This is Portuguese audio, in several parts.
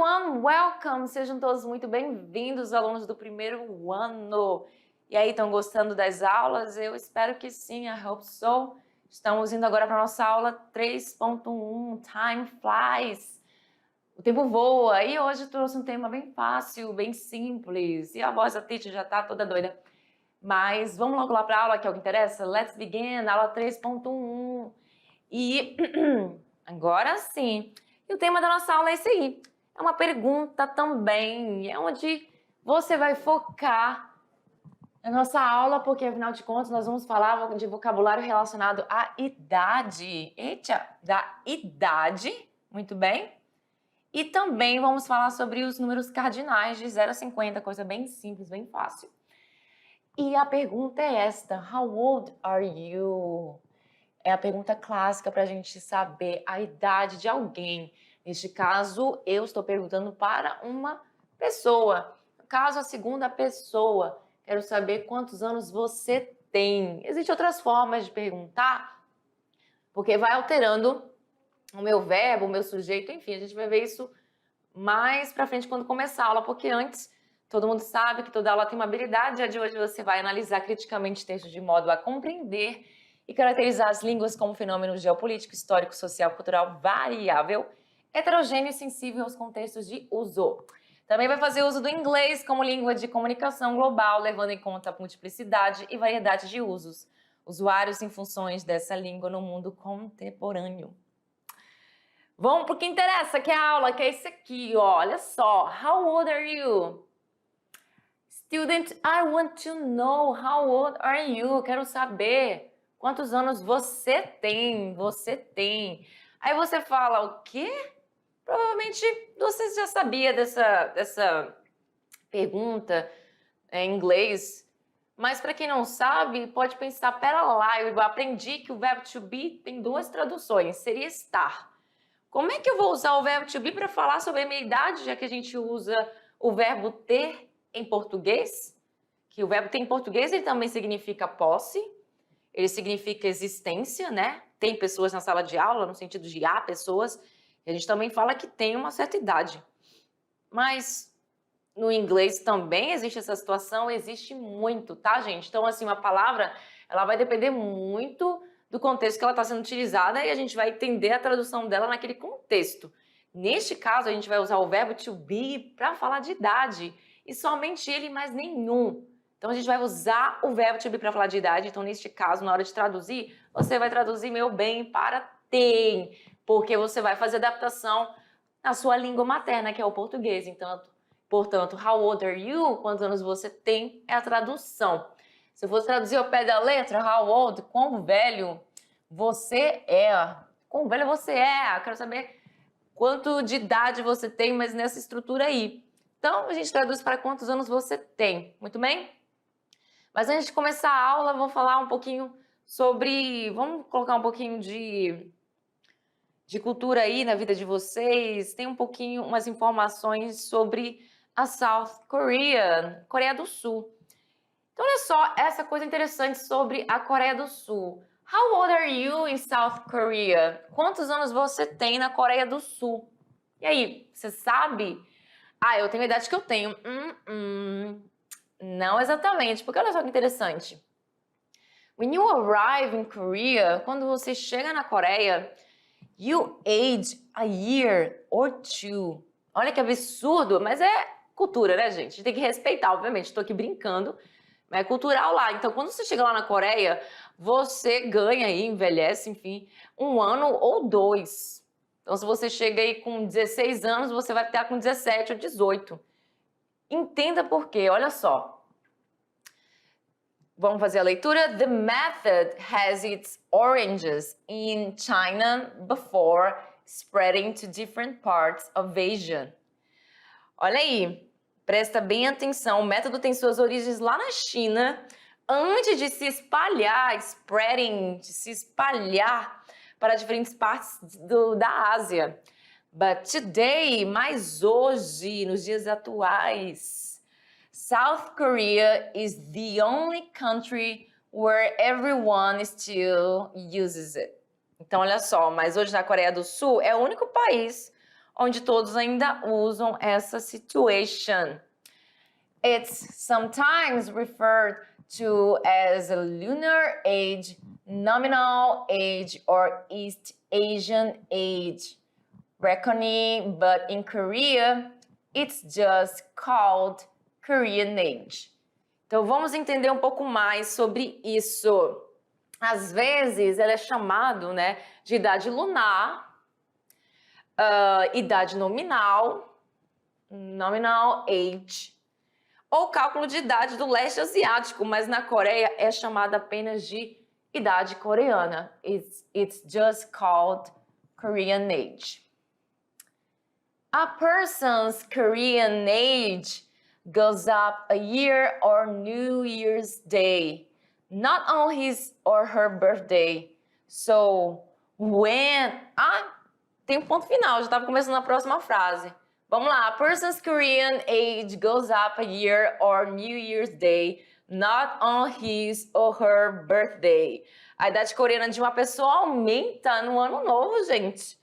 everyone, welcome! Sejam todos muito bem-vindos, alunos do primeiro ano. E aí, estão gostando das aulas? Eu espero que sim, I hope so. Estamos indo agora para a nossa aula 3.1, Time Flies. O tempo voa. E hoje eu trouxe um tema bem fácil, bem simples. E a voz da teacher já está toda doida. Mas vamos logo lá para a aula, que é o que interessa? Let's begin, aula 3.1. E agora sim. E o tema da nossa aula é esse aí. É uma pergunta também. É onde você vai focar na nossa aula, porque afinal de contas nós vamos falar de vocabulário relacionado à idade. Eita, da idade. Muito bem. E também vamos falar sobre os números cardinais de 0 a 50, coisa bem simples, bem fácil. E a pergunta é esta: How old are you? É a pergunta clássica para a gente saber a idade de alguém. Neste caso, eu estou perguntando para uma pessoa. No caso, a segunda pessoa. Quero saber quantos anos você tem. Existem outras formas de perguntar, porque vai alterando o meu verbo, o meu sujeito, enfim, a gente vai ver isso mais para frente quando começar a aula, porque antes todo mundo sabe que toda aula tem uma habilidade, a de hoje você vai analisar criticamente textos de modo a compreender e caracterizar as línguas como fenômeno geopolítico, histórico, social, cultural, variável, heterogêneo e sensível aos contextos de uso. Também vai fazer uso do inglês como língua de comunicação global, levando em conta a multiplicidade e variedade de usos, usuários em funções dessa língua no mundo contemporâneo. Vamos para o que interessa, que é a aula, que é isso aqui, ó. Olha só. How old are you? Student, I want to know how old are you? Quero saber quantos anos você tem. Aí você fala, o quê? Provavelmente você já sabia dessa pergunta em inglês. Mas para quem não sabe, pode pensar, pera lá, eu aprendi que o verbo to be tem duas traduções, seria estar. Como é que eu vou usar o verbo to be para falar sobre a minha idade, já que a gente usa o verbo ter em português? Que o verbo ter em português ele também significa posse, ele significa existência, né? Tem pessoas na sala de aula, no sentido de há pessoas, e a gente também fala que tem uma certa idade. Mas no inglês também existe essa situação, existe muito, tá, gente? Então, assim, uma palavra, ela vai depender muito do contexto que ela está sendo utilizada e a gente vai entender a tradução dela naquele contexto. Neste caso, a gente vai usar o verbo to be para falar de idade e somente ele, mais nenhum. Então, a gente vai usar o verbo to be para falar de idade. Então, neste caso, na hora de traduzir, você vai traduzir meu bem para tem, porque você vai fazer adaptação na sua língua materna, que é o português. Então, portanto, how old are you? Quantos anos você tem? É a tradução. Se eu fosse traduzir ao pé da letra, how old, quão velho você é. Quão velho você é. Eu quero saber quanto de idade você tem, mas nessa estrutura aí. Então, a gente traduz para quantos anos você tem. Muito bem? Mas antes de começar a aula, vou falar um pouquinho sobre... Vamos colocar um pouquinho de cultura aí na vida de vocês. Tem um pouquinho, umas informações sobre a South Korea, Coreia do Sul. Então, olha só essa coisa interessante sobre a Coreia do Sul. How old are you in South Korea? Quantos anos você tem na Coreia do Sul? E aí, você sabe? Ah, eu tenho a idade que eu tenho. Não exatamente, porque olha só que interessante. When you arrive in Korea, quando você chega na Coreia, you age a year or two. Olha que absurdo, mas é cultura, né, gente? A gente tem que respeitar, obviamente. Estou aqui brincando. É cultural lá. Então, quando você chega lá na Coreia, você ganha aí, envelhece, enfim, 1 ano ou 2. Então, se você chega aí com 16 anos, você vai estar com 17 ou 18. Entenda por quê, olha só. Vamos fazer a leitura. The method has its origins in China before spreading to different parts of Asia. Olha aí. Presta bem atenção, o método tem suas origens lá na China, antes de se espalhar, spreading, de se espalhar para diferentes partes da Ásia. But today, mas hoje, nos dias atuais, South Korea is the only country where everyone still uses it. Então, olha só, mas hoje na Coreia do Sul é o único país onde todos ainda usam essa situation. It's sometimes referred to as a lunar age, nominal age, or East Asian age reckoning, but in Korea, it's just called Korean age. Então, vamos entender um pouco mais sobre isso. Às vezes, ela é chamado, né, de idade lunar, idade nominal, nominal age, ou cálculo de idade do leste asiático, mas na Coreia é chamada apenas de idade coreana. It's just called Korean age. A person's Korean age goes up a year or New Year's Day, not on his or her birthday. So, when... tem um ponto final, já estava começando a próxima frase. Vamos lá. A person's Korean age goes up a year or New Year's Day, not on his or her birthday. A idade coreana de uma pessoa aumenta no ano novo, gente.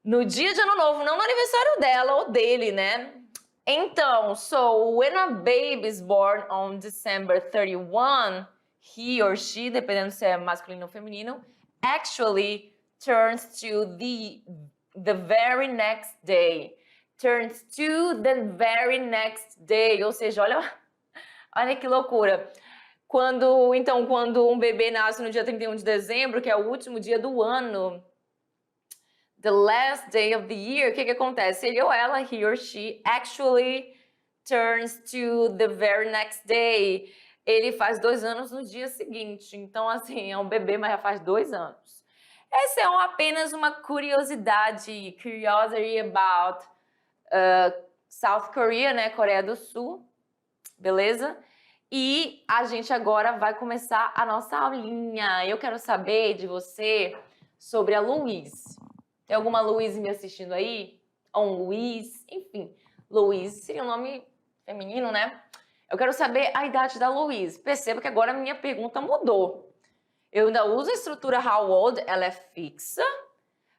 No dia de ano novo, não no aniversário dela ou dele, né? Então, so when a baby is born on December 31, he or she, dependendo se é masculino ou feminino, actually turns to the very next day. Turns to the very next day. Ou seja, olha que loucura. Quando um bebê nasce no dia 31 de dezembro, que é o último dia do ano, the last day of the year, o que acontece? Ele ou ela, he or she, actually turns to the very next day. Ele faz 2 anos no dia seguinte. Então, assim, é um bebê, mas já faz 2 anos. Essa é apenas uma curiosidade, curiosity about South Korea, né? Coreia do Sul, beleza? E a gente agora vai começar a nossa aulinha. Eu quero saber de você sobre a Louise. Tem alguma Louise me assistindo aí? Ou um Luiz? Enfim, Louise seria um nome feminino, né? Eu quero saber a idade da Louise. Perceba que agora a minha pergunta mudou. Eu ainda uso a estrutura how old, ela é fixa,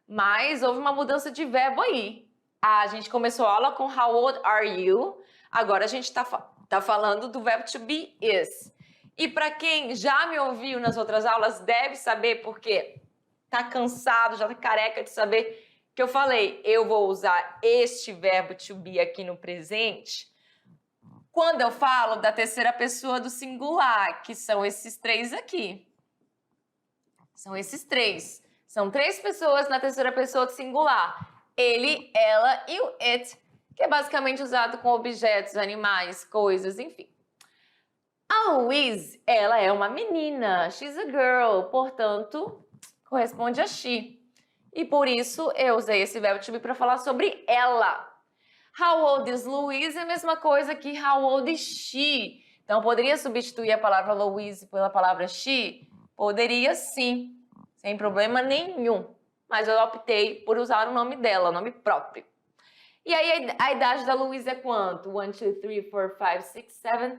mas houve uma mudança de verbo aí. A gente começou a aula com how old are you, agora a gente tá falando do verbo to be is. E para quem já me ouviu nas outras aulas, deve saber porque tá cansado, já tá careca de saber que eu falei, eu vou usar este verbo to be aqui no presente quando eu falo da terceira pessoa do singular, que são esses 3 aqui. São esses 3. São 3 pessoas na terceira pessoa do singular. Ele, ela e o it, que é basicamente usado com objetos, animais, coisas, enfim. A Louise, ela é uma menina. She's a girl. Portanto, corresponde a she. E por isso eu usei esse verbo to be para falar sobre ela. How old is Louise é a mesma coisa que how old is she. Então, poderia substituir a palavra Louise pela palavra she? Poderia sim, sem problema nenhum. Mas eu optei por usar o nome dela, o nome próprio. E aí, a idade da Louise é quanto? 1, 2, 3, 4, 5, 6, 7.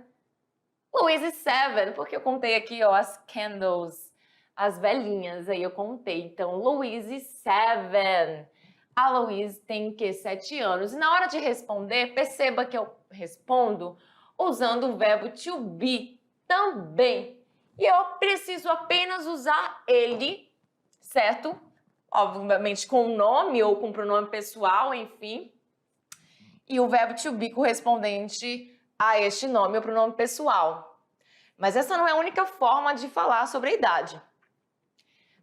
Louise is 7, porque eu contei aqui, ó, as candles, as velhinhas, aí eu contei. Então, Louise is 7. A Louise tem, 7 anos. E na hora de responder, perceba que eu respondo usando o verbo to be também. E eu preciso apenas usar ele, certo? Obviamente com o nome ou com pronome pessoal, enfim. E o verbo to be correspondente a este nome ou pronome pessoal. Mas essa não é a única forma de falar sobre a idade.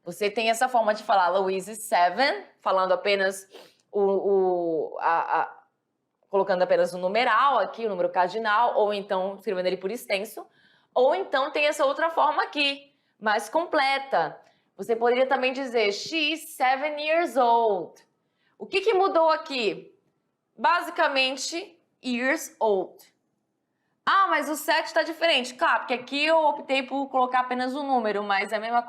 Você tem essa forma de falar Louise is 7, falando apenas colocando apenas o numeral aqui, o número cardinal, ou então escrevendo ele por extenso. Ou então tem essa outra forma aqui, mais completa. Você poderia também dizer she's 7 years old. O que mudou aqui? Basicamente, years old. Ah, mas o 7 está diferente. Claro, porque aqui eu optei por colocar apenas o número, mas é a mesma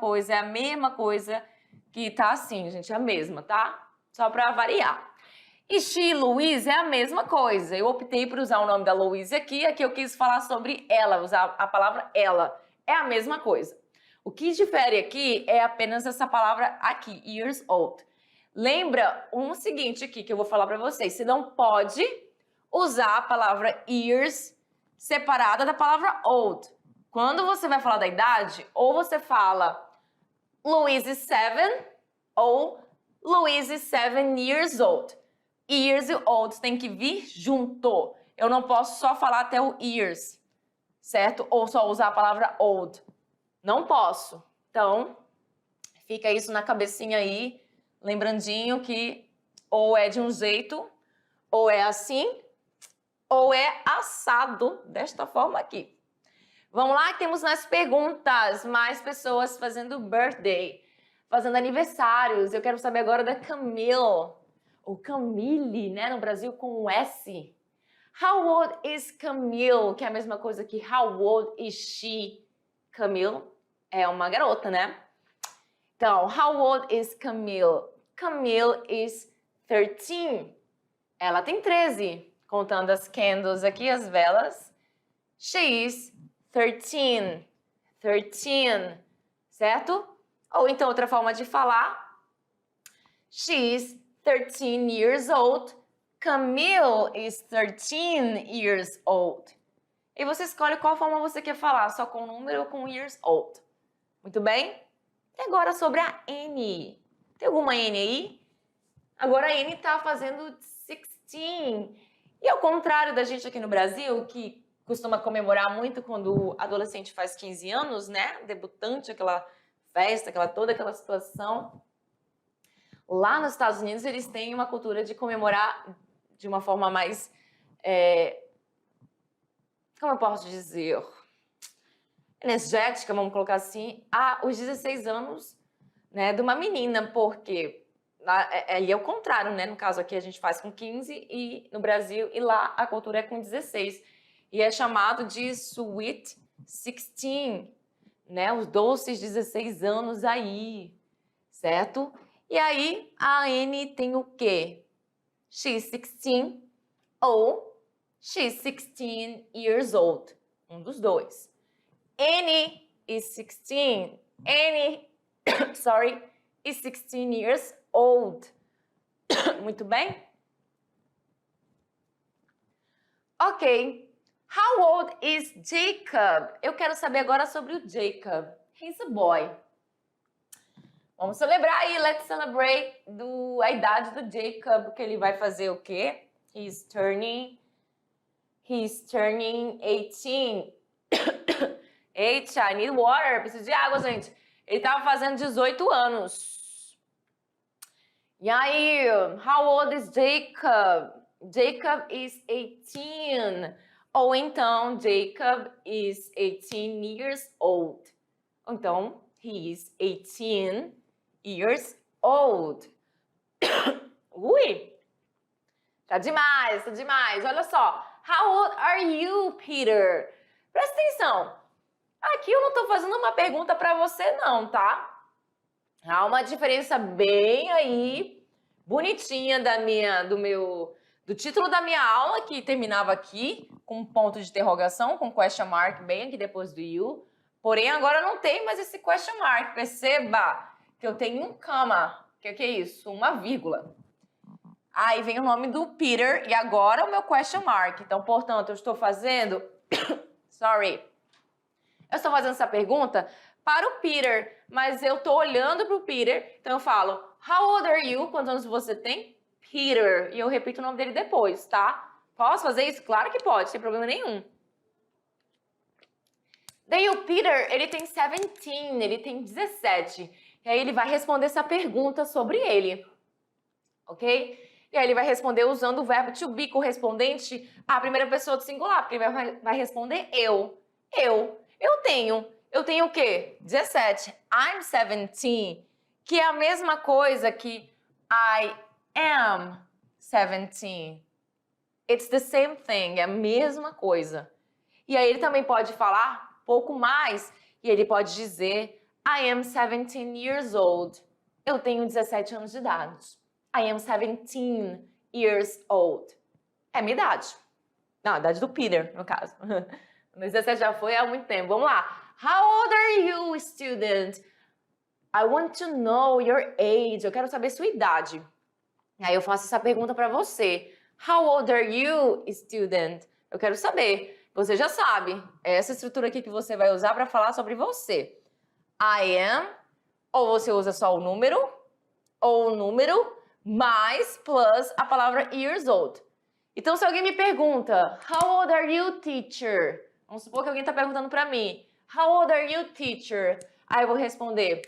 coisa que tá assim, gente, é a mesma, tá? Só para variar. E she, Louise, é a mesma coisa. Eu optei por usar o nome da Louise aqui eu quis falar sobre ela, usar a palavra ela. É a mesma coisa. O que difere aqui é apenas essa palavra aqui, years old. Lembra um seguinte aqui que eu vou falar para vocês. Você não pode usar a palavra years separada da palavra old. Quando você vai falar da idade, ou você fala Louise is 7 ou Louise is 7 years old. Years e old tem que vir junto. Eu não posso só falar até o years, certo? Ou só usar a palavra old. Não posso. Então, fica isso na cabecinha aí, lembrandinho que ou é de um jeito, ou é assim, ou é assado, desta forma aqui. Vamos lá, temos nas perguntas mais pessoas fazendo birthday, fazendo aniversários. Eu quero saber agora da Camille, ou Camille, né, no Brasil com um S. How old is Camille? Que é a mesma coisa que how old is she? Camille é uma garota, né? Então, how old is Camille? Camille is 13. Ela tem 13, contando as candles aqui, as velas. She is 13, certo? Ou então outra forma de falar, she's 13 years old, Camille is 13 years old. E você escolhe qual forma você quer falar, só com número ou com years old. Muito bem? E agora sobre a N. Tem alguma N aí? Agora a N tá fazendo 16. E ao contrário da gente aqui no Brasil, que costuma comemorar muito quando o adolescente faz 15 anos, né? Debutante, aquela festa, toda aquela situação. Lá nos Estados Unidos, eles têm uma cultura de comemorar de uma forma mais... como eu posso dizer? Energética, vamos colocar assim, os 16 anos, né, de uma menina, porque aí é o contrário, né? No caso aqui a gente faz com 15 e no Brasil, e lá a cultura é com 16. E é chamado de Sweet 16, né? Os doces 16 anos aí, certo? E aí a N tem o quê? She's 16 ou she's 16 years old. Um dos dois. N is 16. N, sorry, is 16 years old. Muito bem? Ok. How old is Jacob? Eu quero saber agora sobre o Jacob. He's a boy. Vamos celebrar aí, let's celebrate a idade do Jacob, que ele vai fazer o quê? He's turning 18. Eita, I need water. Preciso de água, gente. Ele tava fazendo 18 anos. E aí, how old is Jacob? Jacob is 18. Ou então, Jacob is 18 years old. Ou então, he is 18 years old. Ui! Tá demais, tá demais. Olha só. How old are you, Peter? Presta atenção. Aqui eu não tô fazendo uma pergunta para você não, tá? Há uma diferença bem aí, bonitinha do título da minha aula, que terminava aqui, com um ponto de interrogação, com question mark bem aqui depois do you. Porém, agora não tem mais esse question mark. Perceba que eu tenho um comma. O que é isso? Uma vírgula. Aí vem o nome do Peter e agora o meu question mark. Então, portanto, eu estou fazendo... Sorry. Eu estou fazendo essa pergunta para o Peter, mas eu estou olhando para o Peter, então eu falo, how old are you? Quantos anos você tem? Peter. E eu repito o nome dele depois, tá? Posso fazer isso? Claro que pode, sem problema nenhum. Daí o Peter, ele tem 17, ele tem 17. E aí ele vai responder essa pergunta sobre ele, ok? E aí ele vai responder usando o verbo to be correspondente à primeira pessoa do singular, porque ele vai responder eu. Eu tenho o quê? 17. I'm 17. Que é a mesma coisa que I am 17. It's the same thing. É a mesma coisa. E aí ele também pode falar pouco mais. E ele pode dizer I am 17 years old. Eu tenho 17 anos de idade. I am 17 years old. É a minha idade. Não, a idade do Peter, no caso. No 17 já foi há muito tempo. Vamos lá. How old are you, student? I want to know your age. Eu quero saber sua idade. Aí eu faço essa pergunta para você. How old are you, student? Eu quero saber. Você já sabe. É essa estrutura aqui que você vai usar para falar sobre você. I am, ou você usa só o número, ou o número, mais, plus a palavra years old. Então, se alguém me pergunta, how old are you, teacher? Vamos supor que alguém está perguntando para mim, how old are you, teacher? Aí eu vou responder,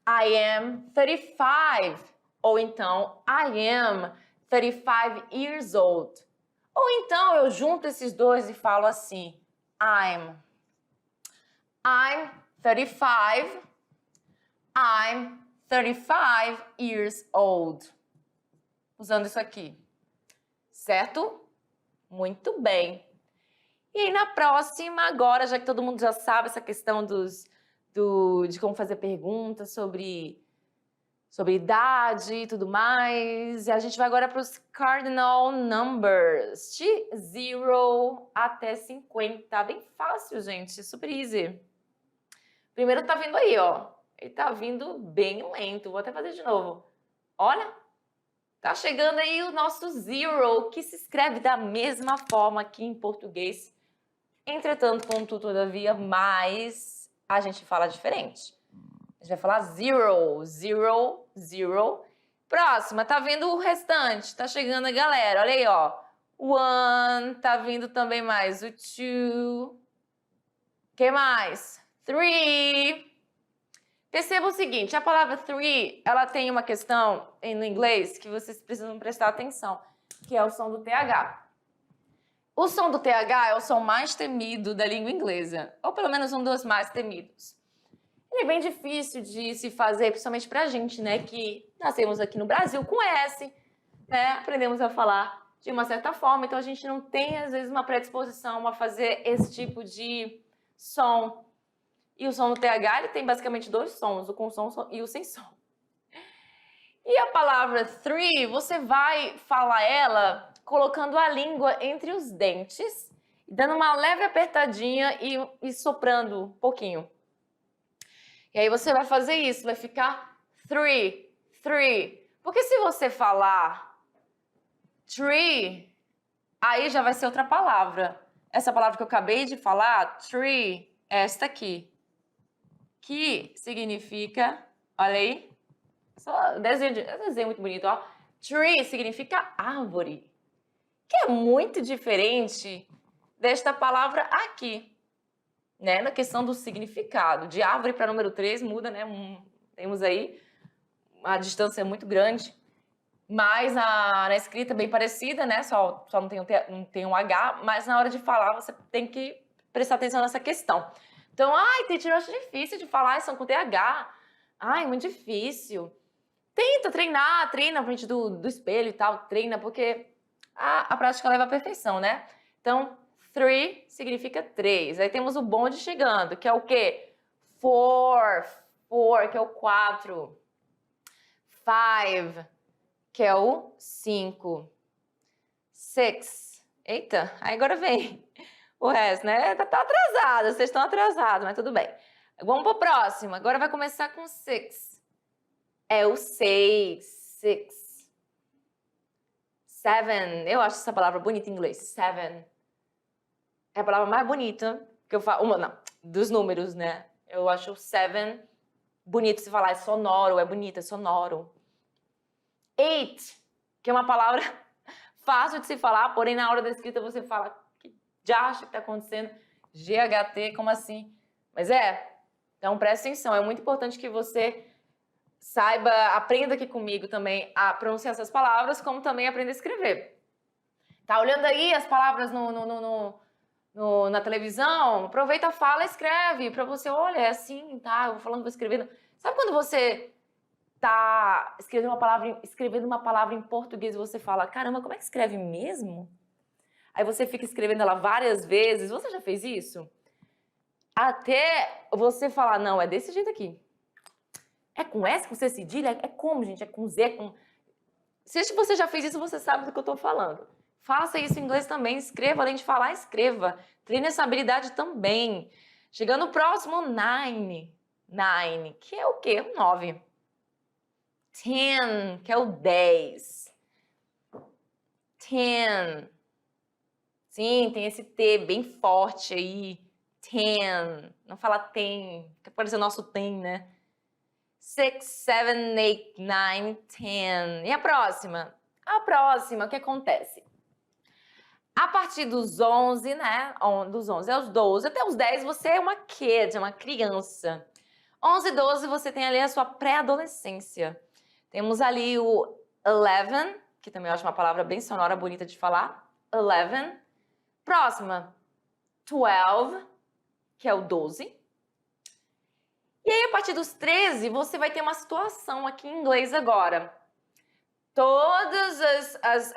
I am 35. Ou então, I am 35 years old. Ou então, eu junto esses dois e falo assim, I'm 35. I'm 35 years old. Usando isso aqui. Certo? Muito bem. E aí, na próxima, agora, já que todo mundo já sabe essa questão de como fazer perguntas sobre idade e tudo mais, a gente vai agora para os cardinal numbers, de 0 até 50. Bem fácil, gente, super easy. Primeiro tá vindo aí, ó. Ele tá vindo bem lento. Vou até fazer de novo. Olha, tá chegando aí o nosso zero, que se escreve da mesma forma aqui em português. Entretanto, contudo, todavia, mas a gente fala diferente. A gente vai falar zero, zero, zero. Próxima, tá vindo o restante. Tá chegando a galera. Olha aí, ó. One, tá vindo também mais o two. Que mais? Three. Perceba o seguinte, a palavra three, ela tem uma questão no inglês que vocês precisam prestar atenção, que é o som do TH. O som do TH é o som mais temido da língua inglesa, ou pelo menos um dos mais temidos. Ele é bem difícil de se fazer, principalmente pra gente, né, que nascemos aqui no Brasil com S, né, aprendemos a falar de uma certa forma, então a gente não tem, às vezes, uma predisposição a fazer esse tipo de som. E o som do TH, ele tem basicamente dois sons, o com som e o sem som. E a palavra three, você vai falar ela colocando a língua entre os dentes, dando uma leve apertadinha e soprando um pouquinho. E aí você vai fazer isso, vai ficar three, three. Porque se você falar tree, aí já vai ser outra palavra. Essa palavra que eu acabei de falar, tree, é esta aqui. Que significa, olha aí, só desenho muito bonito, ó. Tree significa árvore, que é muito diferente desta palavra aqui, né? Na questão do significado. De árvore para número 3 muda, né? Temos aí uma distância muito grande, mas na escrita bem parecida, né? Só não tem um H, mas na hora de falar você tem que prestar atenção nessa questão. Então, ai, teacher, eu acho difícil de falar som com TH. Ai, muito difícil. Tenta treinar, treina na frente do espelho e tal, treina, porque a prática leva à perfeição, né? Então, three significa 3. Aí temos o bonde chegando, que é o quê? Four, que é o 4. 5, que é o 5. 6. Eita, aí agora vem o resto, né? Tá atrasado, vocês estão atrasados, mas tudo bem. Vamos pro próximo. Agora vai começar com 6. É o 6. 6. 7. Eu acho essa palavra bonita em inglês. 7. É a palavra mais bonita que eu falo. Não, dos números, né? Eu acho 7 bonito se falar. É sonoro, é bonito, é sonoro. 8, que é uma palavra fácil de se falar, porém na hora da escrita você fala que já acha que está acontecendo. GHT, como assim? Mas então presta atenção, é muito importante que você saiba, aprenda aqui comigo também a pronunciar essas palavras, como também aprenda a escrever. Tá olhando aí as palavras na televisão? Aproveita, fala, escreve, para você, olha, é assim, tá? Eu vou falando, vou escrevendo. Sabe quando você tá escrevendo uma palavra em português e você fala, caramba, como é que escreve mesmo? Aí você fica escrevendo ela várias vezes. Você já fez isso? Até você falar, não, é desse jeito aqui. É com S, com C cedilha? É como, gente? É com Z, é com... Se você já fez isso, você sabe do que eu tô falando. Faça isso em inglês também. Escreva, além de falar, escreva. Treine essa habilidade também. Chegando próximo, 9. 9, que é o quê? O 9. 10, que é o 10. 10. Sim, tem esse T bem forte aí. 10. Não fala tem, fica parecendo nosso tem, né? 6, 7, 8, 9, 10. E a próxima? A próxima, o que acontece? A partir dos 11, né? Dos 11 aos 12, até os 10 você é uma kid, é uma criança. 11 e 12 você tem ali a sua pré-adolescência. Temos ali o 11, que também eu acho uma palavra bem sonora, bonita de falar. 11. Próxima, 12, que é o 12. E aí, a partir dos 13, você vai ter uma situação aqui em inglês agora. Todos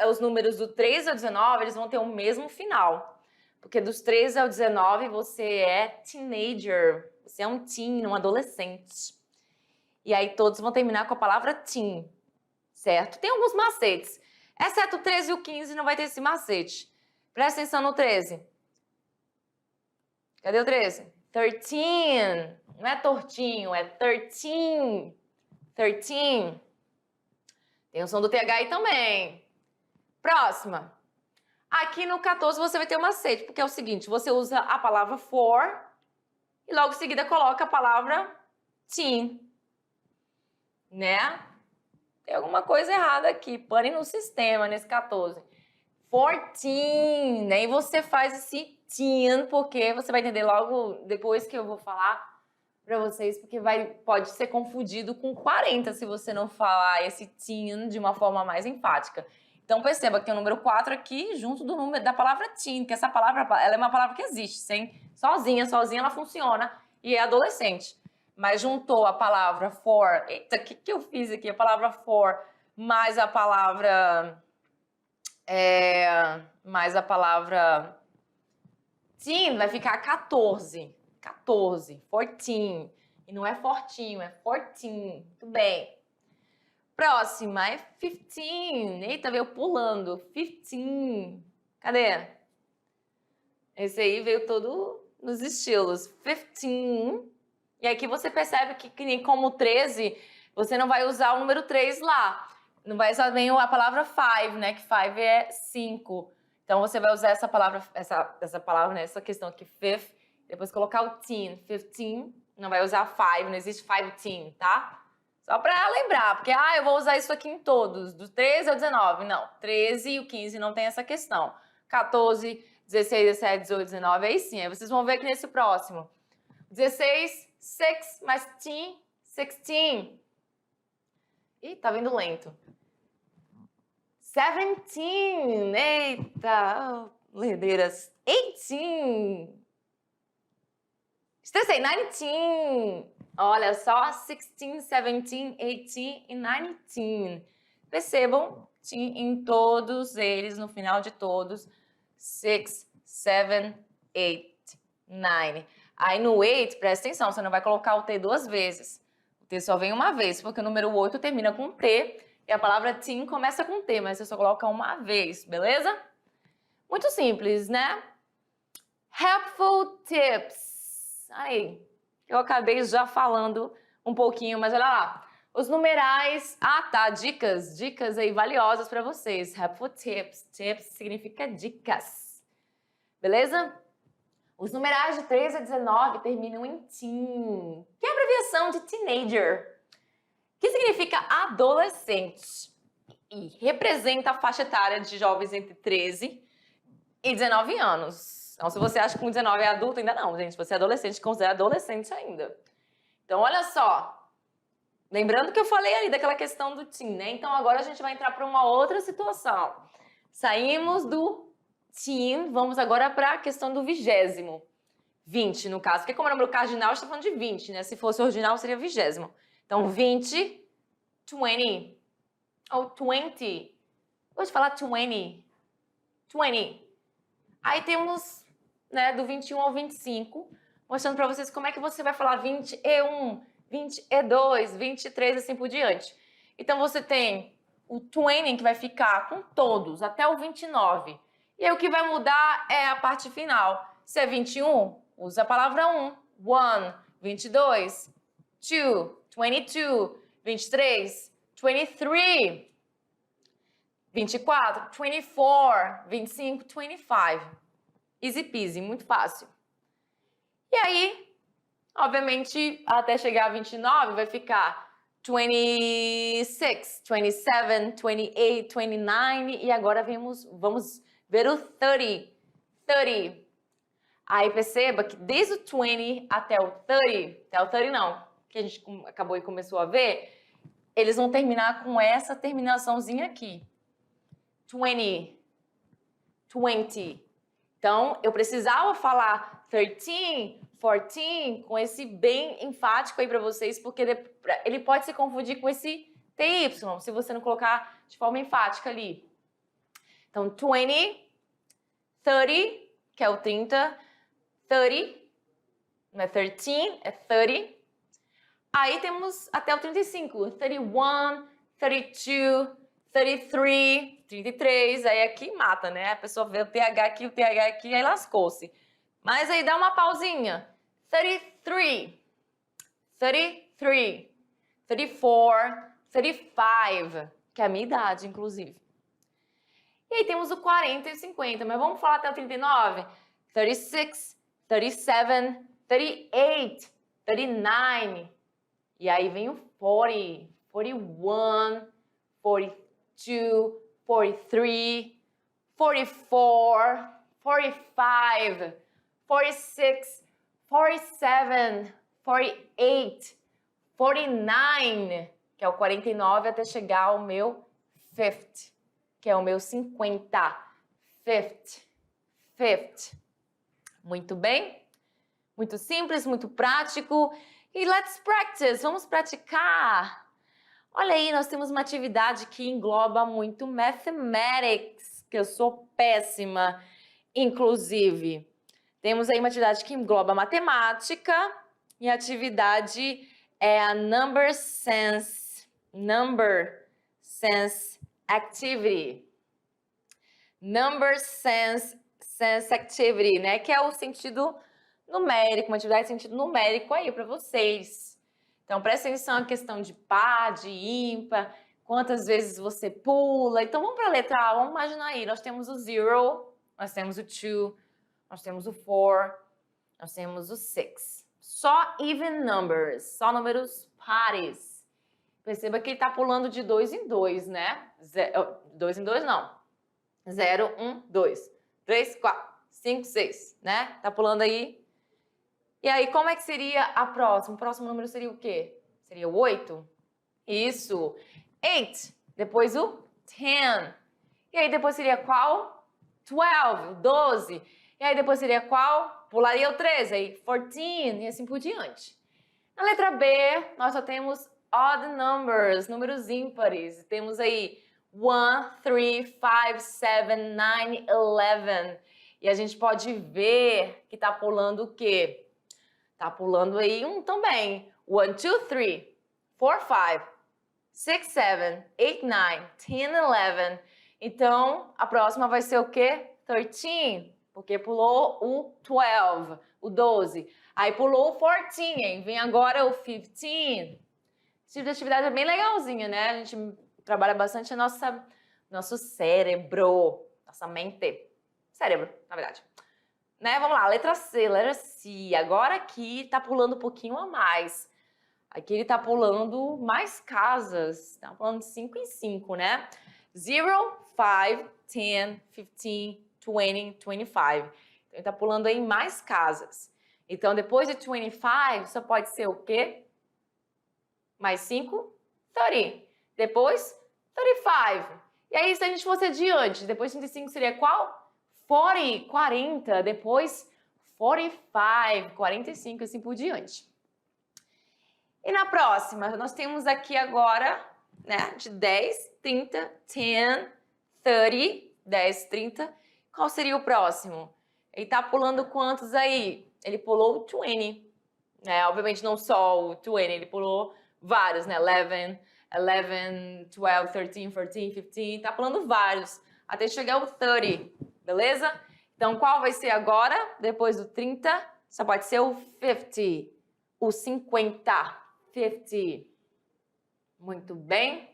os números do 13 ao 19, eles vão ter o mesmo final. Porque dos 13 ao 19, você é teenager. Você é um teen, um adolescente. E aí, todos vão terminar com a palavra teen, certo? Tem alguns macetes. Exceto o 13 e o 15, não vai ter esse macete. Presta atenção no 13. Cadê o 13? 13. Não é tortinho, é 13. 13. Tem o som do TH aí também. Próxima. Aqui no 14 você vai ter um macete, porque é o seguinte, você usa a palavra for e logo em seguida coloca a palavra teen. Né? Tem alguma coisa errada aqui. Pane no sistema, nesse 14. 14, né? E você faz esse teen, porque você vai entender logo depois que eu vou falar para vocês, porque pode ser confundido com 40 se você não falar esse teen de uma forma mais enfática. Então perceba que tem o número 4 aqui junto do número da palavra teen, que essa palavra ela é uma palavra que existe, sozinha ela funciona e é adolescente. Mas juntou a palavra for, eita, o que eu fiz aqui? A palavra for mais a palavra teen vai ficar 14. 14, 14. E não é fortinho, é 14. Muito bem. Próxima é 15. Eita, veio pulando. 15. Cadê? Esse aí veio todo nos estilos. 15. E aqui você percebe que nem como 13, você não vai usar o número 3 lá. Não vai usar nem a palavra 5, né? Que 5 é 5. Então você vai usar essa palavra, né? Essa questão aqui, fifth. Depois colocar o teen, 15, não vai usar 5, não existe 15, tá? Só pra lembrar, porque eu vou usar isso aqui em todos, do 13 ao 19, não. 13 e o 15 não tem essa questão. 14, 16, 17, 18, 19, aí sim, aí vocês vão ver aqui nesse próximo. 16, 6, mais teen, 16. Ih, tá vindo lento. 17, eita, lerdeiras. 18. Estressei, 19. Olha só, 16, 17, 18 e 19. Percebam, em todos eles, no final de todos, 6, 7, 8, 9. Aí no 8, presta atenção, você não vai colocar o T duas vezes. O T só vem uma vez, porque o número 8 termina com T e a palavra teen começa com T, mas você só coloca uma vez, beleza? Muito simples, né? Helpful tips. Aí, eu acabei já falando um pouquinho, mas olha lá. Os numerais, tá, dicas aí valiosas para vocês. Helpful tips, tips significa dicas, beleza? Os numerais de 13 a 19 terminam em teen, que é a abreviação de teenager, que significa adolescente e representa a faixa etária de jovens entre 13 e 19 anos. Então, se você acha que com 19 é adulto, ainda não, gente. Se você é adolescente, considera adolescente ainda. Então, olha só. Lembrando que eu falei ali daquela questão do teen, né? Então, agora a gente vai entrar para uma outra situação. Saímos do teen, vamos agora para a questão do 20º. 20, no caso. Porque como é número cardinal, a gente está falando de 20, né? Se fosse ordinal, seria 20º. Então, 20, 20. Ou 20. Vou te falar 20. 20. Aí temos, né, do 21 ao 25, mostrando para vocês como é que você vai falar 20E1, 20E2, 23 e assim por diante. Então, você tem o 20, que vai ficar com todos, até o 29. E aí, o que vai mudar é a parte final. Se é 21, usa a palavra 1, 22. 22, 23, 24, 24, 25, 25. Easy peasy, muito fácil. E aí, obviamente, até chegar a 29 vai ficar 26, 27, 28, 29 e agora vamos ver o 30. 30. Aí perceba que desde o 20 até o 30 não, que a gente acabou e começou a ver, eles vão terminar com essa terminaçãozinha aqui. 20, 20. Então, eu precisava falar 13, 14, com esse bem enfático aí para vocês, porque ele pode se confundir com esse TY, se você não colocar de forma enfática ali. Então, 20, 30, que é o 30, 30, não é 13, é 30. Aí temos até o 35, 31, 32, 33, 33, aí aqui mata, né? A pessoa vê o TH aqui, aí lascou-se. Mas aí dá uma pausinha. 33, 33, 34, 35, que é a minha idade, inclusive. E aí temos o 40 e o 50, mas vamos falar até o 39? 36, 37, 38, 39. E aí vem o 40, 41, 42, 43, 44, 45, 46, 47, 48, 49, que é o 49 até chegar ao meu 50, que é o meu 50. 50. Muito bem? Muito simples, muito prático. E let's practice, vamos praticar. Olha aí, nós temos uma atividade que engloba muito mathematics, que eu sou péssima, inclusive. Temos aí uma atividade que engloba matemática e a atividade é a Number Sense Activity. Number Sense Activity, né? Que é o sentido numérico, uma atividade de sentido numérico aí para vocês. Então, presta atenção à questão de par, de ímpar, quantas vezes você pula. Então, vamos para a letra A, vamos imaginar aí. Nós temos o 0, nós temos o 2, nós temos o 4, nós temos o 6. Só even numbers, só números pares. Perceba que ele está pulando de 2 em 2, né? 2 em 2 não. 0, 1, 2, 3, 4, 5, 6, né? Tá pulando aí. E aí, como é que seria a próxima? O próximo número seria o quê? Seria o 8? Isso. 8. Depois o 10. E aí, depois seria qual? 12. 12. E aí, depois seria qual? Pularia o 13. Aí, 14. E assim por diante. Na letra B, nós só temos odd numbers, números ímpares. Temos aí 1, 3, 5, 7, 9, 11. E a gente pode ver que tá pulando o quê? Tá pulando aí um também. 1, 2, 3, 4, 5, 6, 7, 8, 9, 10, 11. Então, a próxima vai ser o quê? 13, porque pulou o 12, o 12. Aí pulou o 14, hein? Vem agora o 15. Esse tipo de atividade é bem legalzinha, né? A gente trabalha bastante nosso cérebro, nossa mente. Cérebro, na verdade. Né? Vamos lá, letra C. Agora aqui tá pulando um pouquinho a mais. Aqui ele tá pulando mais casas. Tá pulando de 5 em 5, né? 0, 5, 10, 15, 20, 25. Então ele tá pulando aí mais casas. Então depois de 25, só pode ser o quê? Mais 5, 30. Depois, 35. E aí, se a gente fosse adiante, depois de 35 seria qual? 40, 40, depois 45, 45, assim por diante. E na próxima, nós temos aqui agora, né, de 10, 30, 10, 30, 10, 30. Qual seria o próximo? Ele tá pulando quantos aí? Ele pulou o 20, né? Obviamente não só o 20, ele pulou vários, né? 11, 12, 13, 14, 15, tá pulando vários, até chegar ao 30. Beleza? Então, qual vai ser agora? Depois do 30, só pode ser o 50. O 50. 50. Muito bem.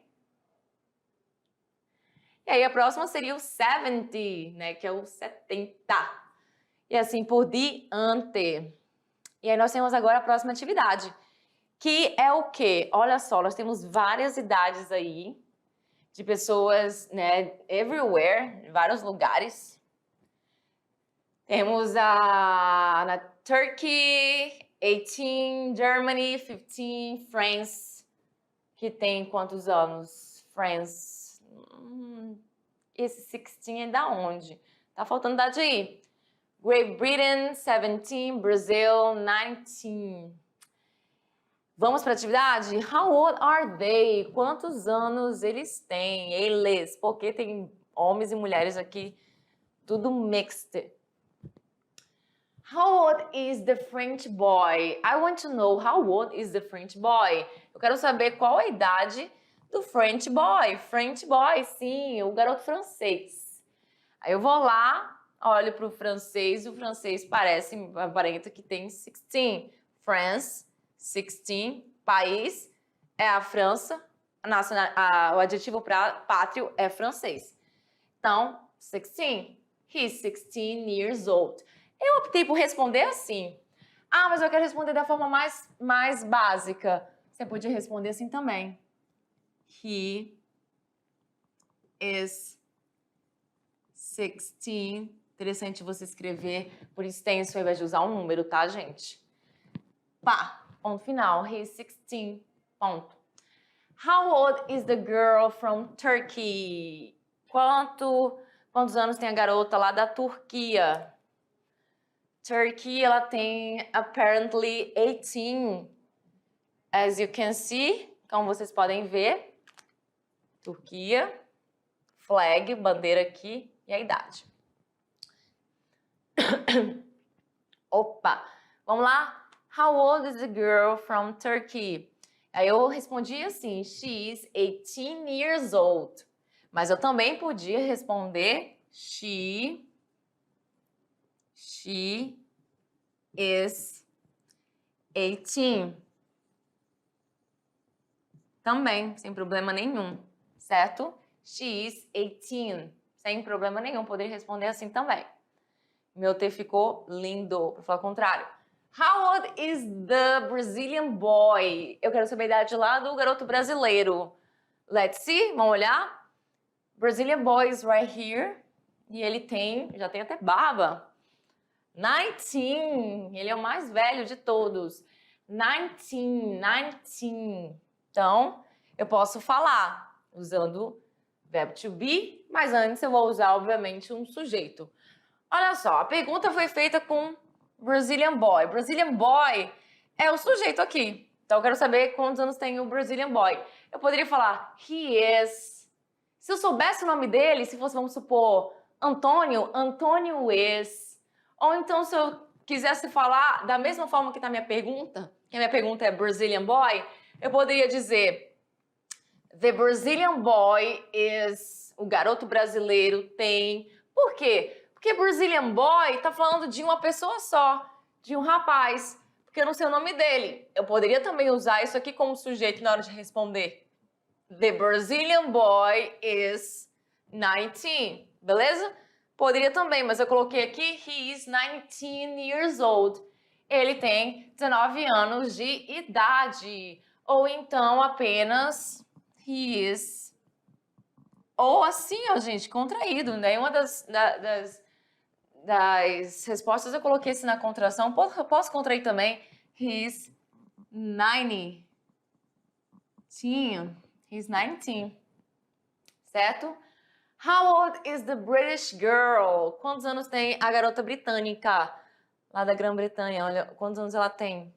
E aí a próxima seria o 70, né? Que é o 70. E assim por diante. E aí nós temos agora a próxima atividade. Que é o quê? Olha só, nós temos várias idades aí. De pessoas, né? Everywhere. Em vários lugares. Temos na Turkey, 18, Germany, 15, France, que tem quantos anos? France. Esse 16 é da onde? Tá faltando idade aí. Great Britain, 17, Brazil, 19. Vamos para a atividade? How old are they? Quantos anos eles têm? Eles, porque tem homens e mulheres aqui, tudo mixed. How old is the French boy? I want to know how old is the French boy. Eu quero saber qual a idade do French boy. French boy, sim, o garoto francês. Aí eu vou lá, olho para o francês, o francês aparenta que tem 16. France, 16, país é a França, o adjetivo pátrio é francês. Então, 16, he's 16 years old. Eu optei por responder assim. Ah, mas eu quero responder da forma mais básica. Você podia responder assim também. He is 16. Interessante você escrever por extenso ao invés de usar um número, tá, gente? Pá, ponto final. He is 16. Ponto. How old is the girl from Turkey? Quantos anos tem a garota lá da Turquia? Turkey, ela tem apparently 18. As you can see, como vocês podem ver. Turquia, flag, bandeira aqui e a idade. Opa, vamos lá? How old is the girl from Turkey? Aí eu respondi assim, she is 18 years old. Mas eu também podia responder she is 18. Também, sem problema nenhum, certo? She is 18. Sem problema nenhum, poderia responder assim também. Meu T ficou lindo, para falar o contrário. How old is the Brazilian boy? Eu quero saber a idade lá do garoto brasileiro. Let's see, vamos olhar. Brazilian boy is right here. E ele já tem até barba. 19, ele é o mais velho de todos. 19. Então, eu posso falar usando verbo to be, mas antes eu vou usar, obviamente, um sujeito. Olha só, a pergunta foi feita com Brazilian boy. Brazilian boy é o sujeito aqui. Então, eu quero saber quantos anos tem o Brazilian boy. Eu poderia falar, he is. Se eu soubesse o nome dele, se fosse, vamos supor, Antônio is. Ou então, se eu quisesse falar da mesma forma que está a minha pergunta, que a minha pergunta é Brazilian boy, eu poderia dizer the Brazilian boy is. O garoto brasileiro tem. Por quê? Porque Brazilian boy está falando de uma pessoa só, de um rapaz, porque eu não sei o nome dele. Eu poderia também usar isso aqui como sujeito na hora de responder. The Brazilian boy is 19, beleza? Poderia também, mas eu coloquei aqui, he is 19 years old. Ele tem 19 anos de idade. Ou então apenas, he is. Ou assim, ó, gente, contraído, né? Uma das respostas eu coloquei assim na contração. Posso contrair também. He's 19. He's 19. Certo? How old is the British girl? Quantos anos tem a garota britânica? Lá da Grã-Bretanha. Olha, quantos anos ela tem?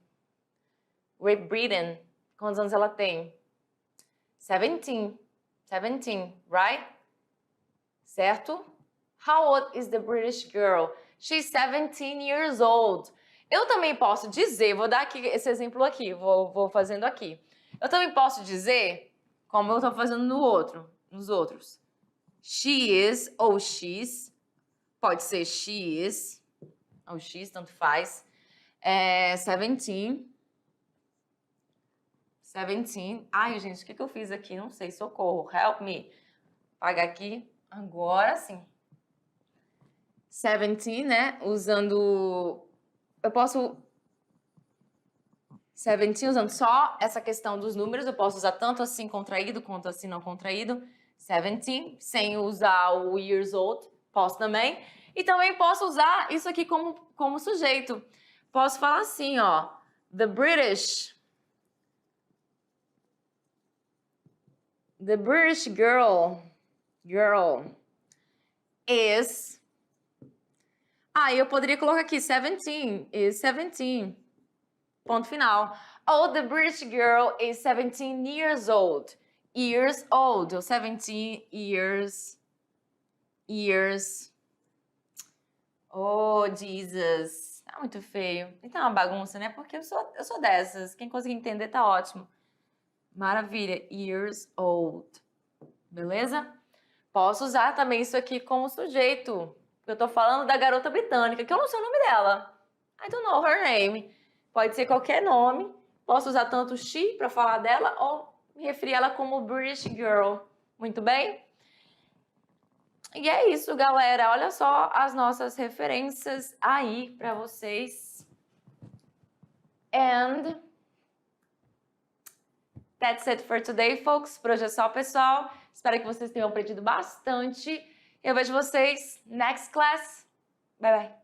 Great Britain. Quantos anos ela tem? 17. 17, right? Certo? How old is the British girl? She's 17 years old. Eu também posso dizer, vou dar aqui esse exemplo aqui, vou fazendo aqui. Eu também posso dizer, como eu estou fazendo nos outros. She is ou she's, pode ser she is ou she's, tanto faz. 17. 17. Ai, gente, o que eu fiz aqui? Não sei, socorro. Help me. Apagar aqui. Agora sim. 17, né? Usando... Eu posso... 17 usando só essa questão dos números. Eu posso usar tanto assim contraído quanto assim não contraído. 17, sem usar o years old. Posso também. E também posso usar isso aqui como sujeito. Posso falar assim, ó. The British girl is... eu poderia colocar aqui 17 is 17. Ponto final. Oh, the British girl is 17 years old. Years old. Ou 17 years. Oh, Jesus. Tá muito feio. Então é uma bagunça, né? Porque eu sou dessas. Quem conseguir entender tá ótimo. Maravilha. Years old. Beleza? Posso usar também isso aqui como sujeito. Eu tô falando da garota britânica, que eu não sei o nome dela. I don't know her name. Pode ser qualquer nome. Posso usar tanto she para falar dela ou me referir a ela como British girl. Muito bem? E é isso, galera. Olha só as nossas referências aí para vocês. And that's it for today, folks. Por hoje é só, pessoal. Espero que vocês tenham aprendido bastante. Eu vejo vocês next class. Bye, bye.